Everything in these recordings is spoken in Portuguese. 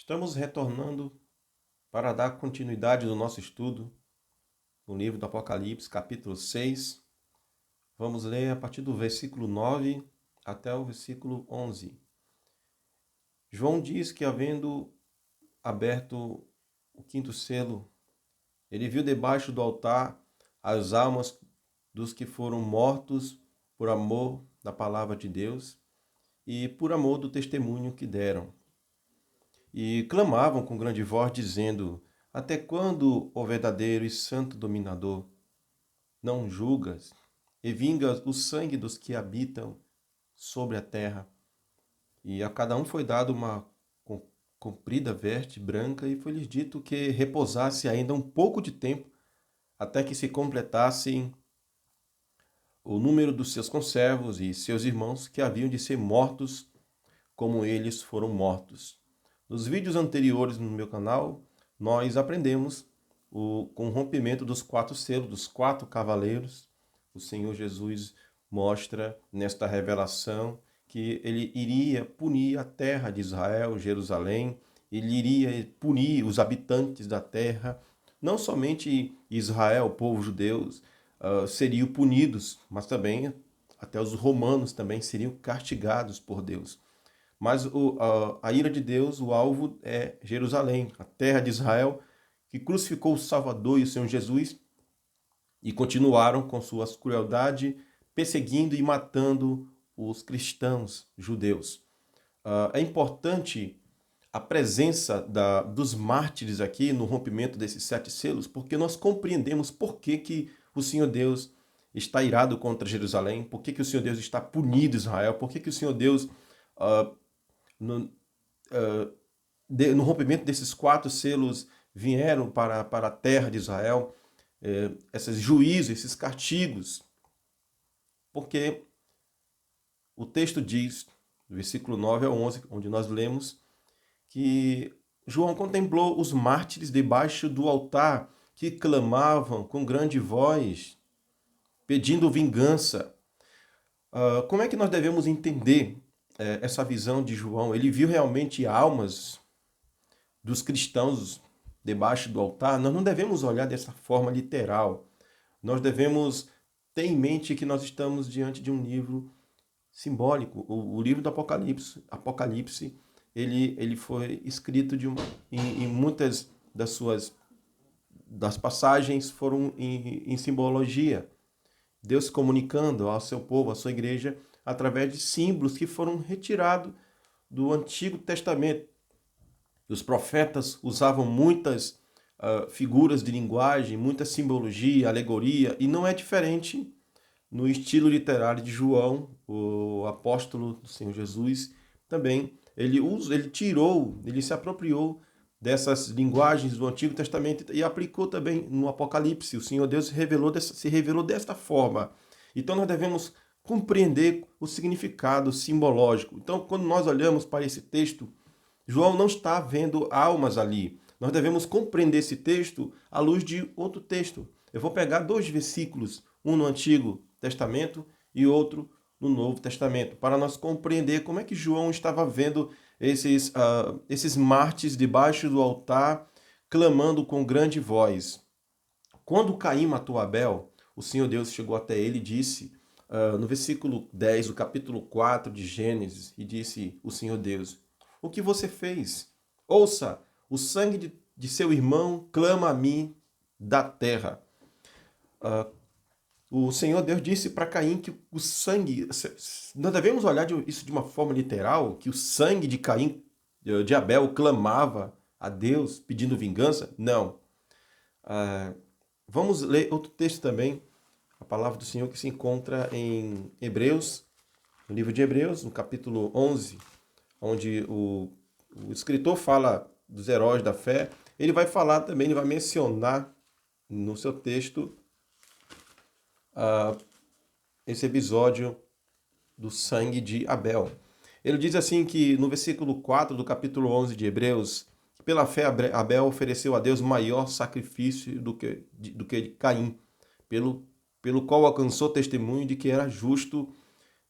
Estamos retornando para dar continuidade no nosso estudo no livro do Apocalipse, capítulo 6. Vamos ler a partir do versículo 9 até o versículo 11. João diz que, havendo aberto o quinto selo, ele viu debaixo do altar as almas dos que foram mortos por amor da palavra de Deus e por amor do testemunho que deram. E clamavam com grande voz, dizendo: Até quando, ó verdadeiro e santo dominador, não julgas e vingas o sangue dos que habitam sobre a terra? E a cada um foi dado uma comprida veste branca, e foi-lhes dito que repousasse ainda um pouco de tempo, até que se completassem o número dos seus conservos e seus irmãos, que haviam de ser mortos como eles foram mortos. Nos vídeos anteriores no meu canal, nós aprendemos com o rompimento dos 4 selos, dos 4 cavaleiros. O Senhor Jesus mostra nesta revelação que ele iria punir a terra de Israel, Jerusalém, ele iria punir os habitantes da terra. Não somente Israel, o povo judeu, seriam punidos, mas também até os romanos também seriam castigados por Deus. Mas a ira de Deus, o alvo é Jerusalém, a terra de Israel, que crucificou o Salvador e o Senhor Jesus, e continuaram com suas crueldade, perseguindo e matando os cristãos judeus. É importante a presença dos mártires aqui no rompimento desses 7 selos, porque nós compreendemos por que o Senhor Deus está irado contra Jerusalém, por que o Senhor Deus está punindo Israel, por que o Senhor Deus, uh, no, no rompimento desses 4 selos, vieram para a terra de Israel, esses juízos, esses castigos, porque o texto diz, do versículo 9 ao 11, onde nós lemos, que João contemplou os mártires debaixo do altar, que clamavam com grande voz, pedindo vingança. Como é que nós devemos entender essa visão de João? Ele viu realmente almas dos cristãos debaixo do altar? Nós não devemos olhar dessa forma literal. Nós devemos ter em mente que nós estamos diante de um livro simbólico. O livro do Apocalipse, ele foi escrito em muitas das passagens foram em simbologia. Deus comunicando ao seu povo, à sua igreja, através de símbolos que foram retirados do Antigo Testamento. Os profetas usavam muitas figuras de linguagem, muita simbologia, alegoria, e não é diferente no estilo literário de João, o apóstolo do Senhor Jesus. Também ele se apropriou dessas linguagens do Antigo Testamento e aplicou também no Apocalipse. O Senhor Deus se revelou desta forma. Então nós devemos compreender o significado simbológico. Então, quando nós olhamos para esse texto, João não está vendo almas ali. Nós devemos compreender esse texto à luz de outro texto. Eu vou pegar 2 versículos, um no Antigo Testamento e outro no Novo Testamento, para nós compreender como é que João estava vendo esses mártires debaixo do altar, clamando com grande voz. Quando Caim matou Abel, o Senhor Deus chegou até ele e disse, no versículo 10 do capítulo 4 de Gênesis, e disse o Senhor Deus: O que você fez? Ouça, o sangue de seu irmão clama a mim da terra. O Senhor Deus disse para Caim que o sangue... Nós devemos olhar isso de uma forma literal, que o sangue de Caim, de Abel, clamava a Deus pedindo vingança? Não. Vamos ler outro texto também, a palavra do Senhor que se encontra em Hebreus, no livro de Hebreus, no capítulo 11, onde o escritor fala dos heróis da fé. Ele vai falar também, ele vai mencionar no seu texto esse episódio do sangue de Abel. Ele diz assim que no versículo 4 do capítulo 11 de Hebreus, que pela fé Abel ofereceu a Deus maior sacrifício do que Caim, pelo qual alcançou testemunho de que era justo,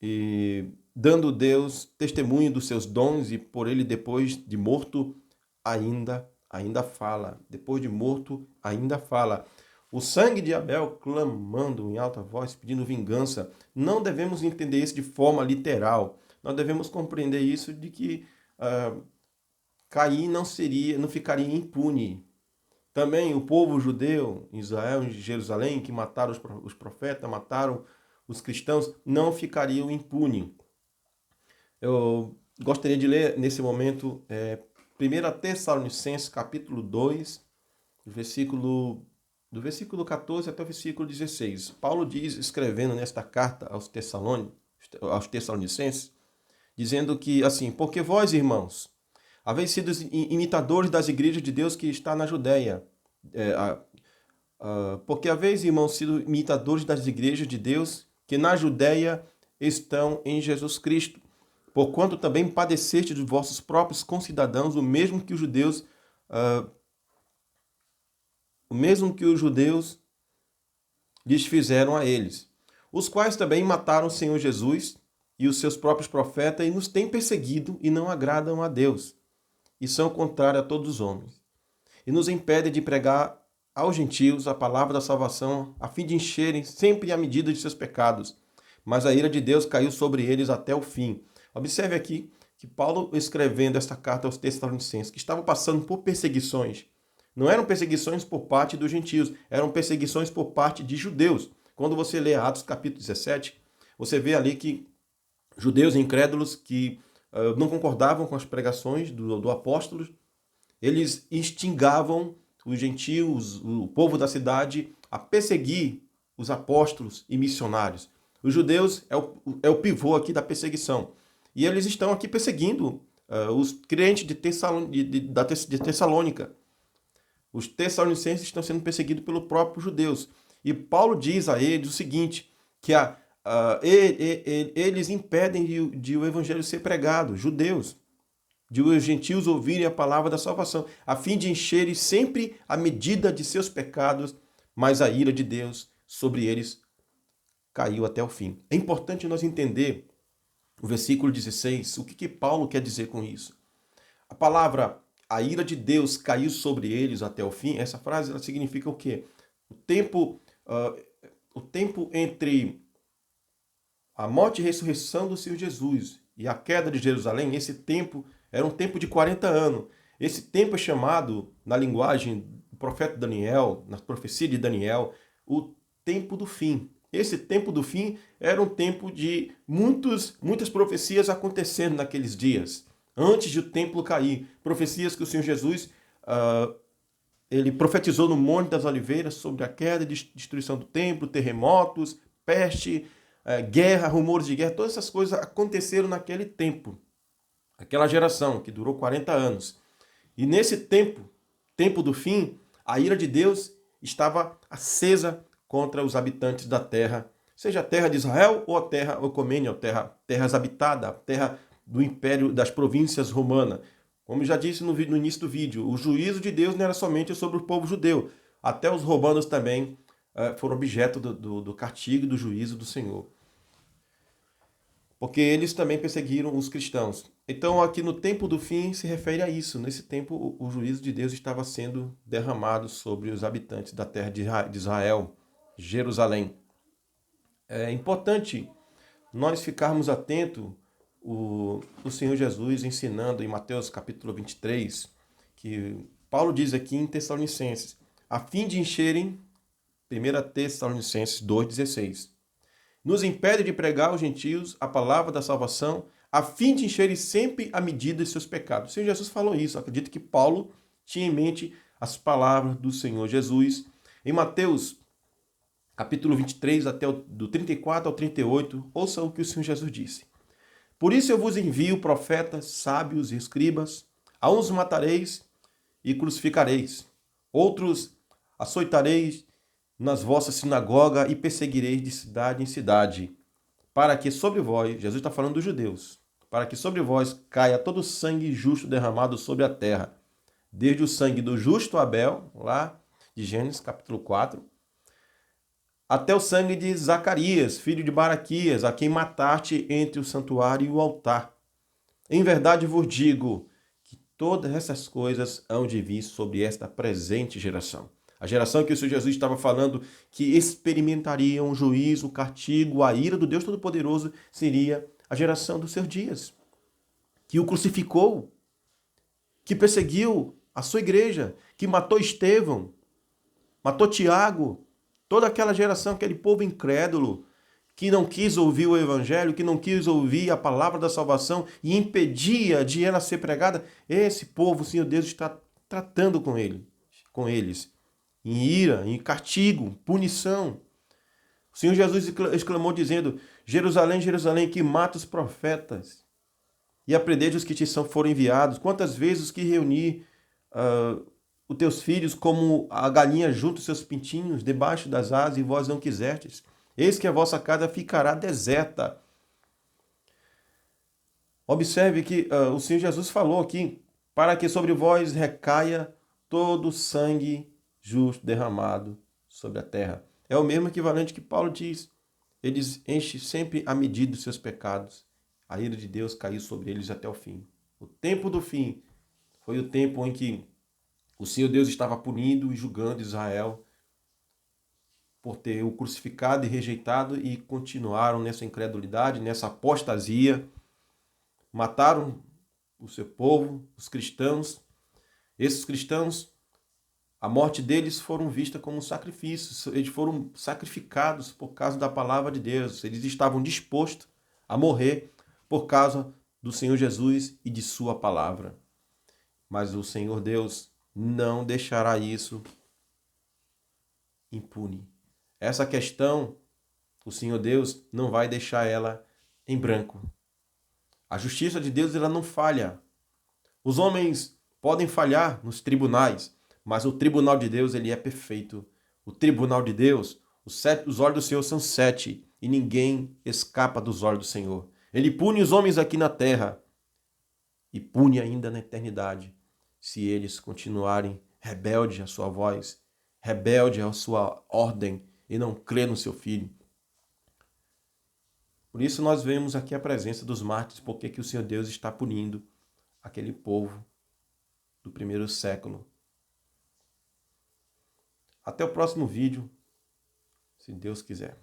e dando Deus testemunho dos seus dons, e por ele, depois de morto, ainda fala. Depois de morto, ainda fala. O sangue de Abel clamando em alta voz, pedindo vingança. Não devemos entender isso de forma literal. Nós devemos compreender isso de que Caim não ficaria impune. Também o povo judeu, Israel e Jerusalém, que mataram os profetas, mataram os cristãos, não ficariam impune. Eu gostaria de ler nesse momento 1 Tessalonicenses capítulo 2, do versículo 14 até o versículo 16. Paulo diz, escrevendo nesta carta aos Tessalonicenses, dizendo que, assim, porque vós, irmãos, haveis sido imitadores das igrejas de Deus que está na Judéia. Porque haveis, irmãos, sido imitadores das igrejas de Deus que na Judéia estão em Jesus Cristo. Porquanto também padeceste dos vossos próprios concidadãos, o mesmo que os judeus lhes fizeram a eles, os quais também mataram o Senhor Jesus e os seus próprios profetas e nos têm perseguido e não agradam a Deus, e são contrários a todos os homens, e nos impedem de pregar aos gentios a palavra da salvação, a fim de encherem sempre a medida de seus pecados. Mas a ira de Deus caiu sobre eles até o fim. Observe aqui que Paulo, escrevendo esta carta aos Tessalonicenses, que estavam passando por perseguições, não eram perseguições por parte dos gentios, eram perseguições por parte de judeus. Quando você lê Atos capítulo 17, você vê ali que judeus incrédulos que não concordavam com as pregações do apóstolo, eles instigavam os gentios, o povo da cidade, a perseguir os apóstolos e missionários. Os judeus é o pivô aqui da perseguição. E eles estão aqui perseguindo os crentes de Tessalônica. Os tessalonicenses estão sendo perseguidos pelos próprios judeus. E Paulo diz a eles o seguinte, que eles impedem de o evangelho ser pregado, judeus, de os gentios ouvirem a palavra da salvação, a fim de encherem sempre a medida de seus pecados, mas a ira de Deus sobre eles caiu até o fim. É importante nós entender o versículo 16, o que Paulo quer dizer com isso. A palavra, a ira de Deus caiu sobre eles até o fim, essa frase ela significa o quê? O tempo entre a morte e ressurreição do Senhor Jesus e a queda de Jerusalém, esse tempo era um tempo de 40 anos. Esse tempo é chamado, na linguagem do profeta Daniel, na profecia de Daniel, o tempo do fim. Esse tempo do fim era um tempo de muitas profecias acontecendo naqueles dias, antes de o templo cair. Profecias que o Senhor Jesus ele profetizou no Monte das Oliveiras sobre a queda e destruição do templo, terremotos, peste, guerra, rumores de guerra. Todas essas coisas aconteceram naquele tempo, aquela geração que durou 40 anos. E nesse tempo do fim, a ira de Deus estava acesa contra os habitantes da terra, seja a terra de Israel ou a terra ecumênia, terras habitadas, a terra do império das províncias romanas. Como já disse no início do vídeo, o juízo de Deus não era somente sobre o povo judeu, até os romanos também foram objeto do castigo e do juízo do Senhor. Porque eles também perseguiram os cristãos. Então, aqui no tempo do fim se refere a isso. Nesse tempo, o juízo de Deus estava sendo derramado sobre os habitantes da terra de Israel, Jerusalém. É importante nós ficarmos atentos o Senhor Jesus ensinando em Mateus capítulo 23, que Paulo diz aqui em Tessalonicenses, a fim de encherem, 1 Tessalonicenses 2,16, nos impede de pregar aos gentios a palavra da salvação, a fim de encherem sempre a medida de seus pecados. O Senhor Jesus falou isso. Eu acredito que Paulo tinha em mente as palavras do Senhor Jesus. Em Mateus capítulo 23, do 34 ao 38, ouça o que o Senhor Jesus disse. Por isso eu vos envio profetas, sábios e escribas, a uns matareis e crucificareis, outros açoitareis nas vossas sinagogas e perseguireis de cidade em cidade, para que sobre vós, Jesus está falando dos judeus, para que sobre vós caia todo o sangue justo derramado sobre a terra, desde o sangue do justo Abel, lá de Gênesis capítulo 4, até o sangue de Zacarias, filho de Baraquias, a quem mataste entre o santuário e o altar. Em verdade vos digo que todas essas coisas hão de vir sobre esta presente geração. A geração que o Senhor Jesus estava falando que experimentaria um juízo, o castigo, a ira do Deus Todo-Poderoso seria a geração dos seus dias, que o crucificou, que perseguiu a sua igreja, que matou Estevão, matou Tiago, toda aquela geração, aquele povo incrédulo, que não quis ouvir o evangelho, que não quis ouvir a palavra da salvação e impedia de ela ser pregada. Esse povo, o Senhor Deus está tratando com eles, em ira, em castigo, punição. O Senhor Jesus exclamou dizendo: Jerusalém, Jerusalém, que mata os profetas e aprendede os que te foram enviados. Quantas vezes os que reuni os teus filhos como a galinha junta os seus pintinhos debaixo das asas e vós não quisestes. Eis que a vossa casa ficará deserta. Observe que o Senhor Jesus falou aqui, para que sobre vós recaia todo o sangue justo derramado sobre a terra. É o mesmo equivalente que Paulo diz. Eles enchem sempre a medida dos seus pecados. A ira de Deus caiu sobre eles até o fim. O tempo do fim foi o tempo em que o Senhor Deus estava punindo e julgando Israel por ter o crucificado e rejeitado, e continuaram nessa incredulidade, nessa apostasia. Mataram o seu povo, os cristãos. Esses cristãos, a morte deles foram vista como sacrifícios. Eles foram sacrificados por causa da palavra de Deus. Eles estavam dispostos a morrer por causa do Senhor Jesus e de sua palavra. Mas o Senhor Deus não deixará isso impune. Essa questão, o Senhor Deus não vai deixar ela em branco. A justiça de Deus, ela não falha. Os homens podem falhar nos tribunais, mas o tribunal de Deus, ele é perfeito. O tribunal de Deus, os olhos do Senhor são 7 e ninguém escapa dos olhos do Senhor. Ele pune os homens aqui na terra e pune ainda na eternidade, se eles continuarem rebeldes à sua voz, rebelde à sua ordem e não crê no seu Filho. Por isso nós vemos aqui a presença dos mártires, porque que o Senhor Deus está punindo aquele povo do primeiro século. Até o próximo vídeo, se Deus quiser.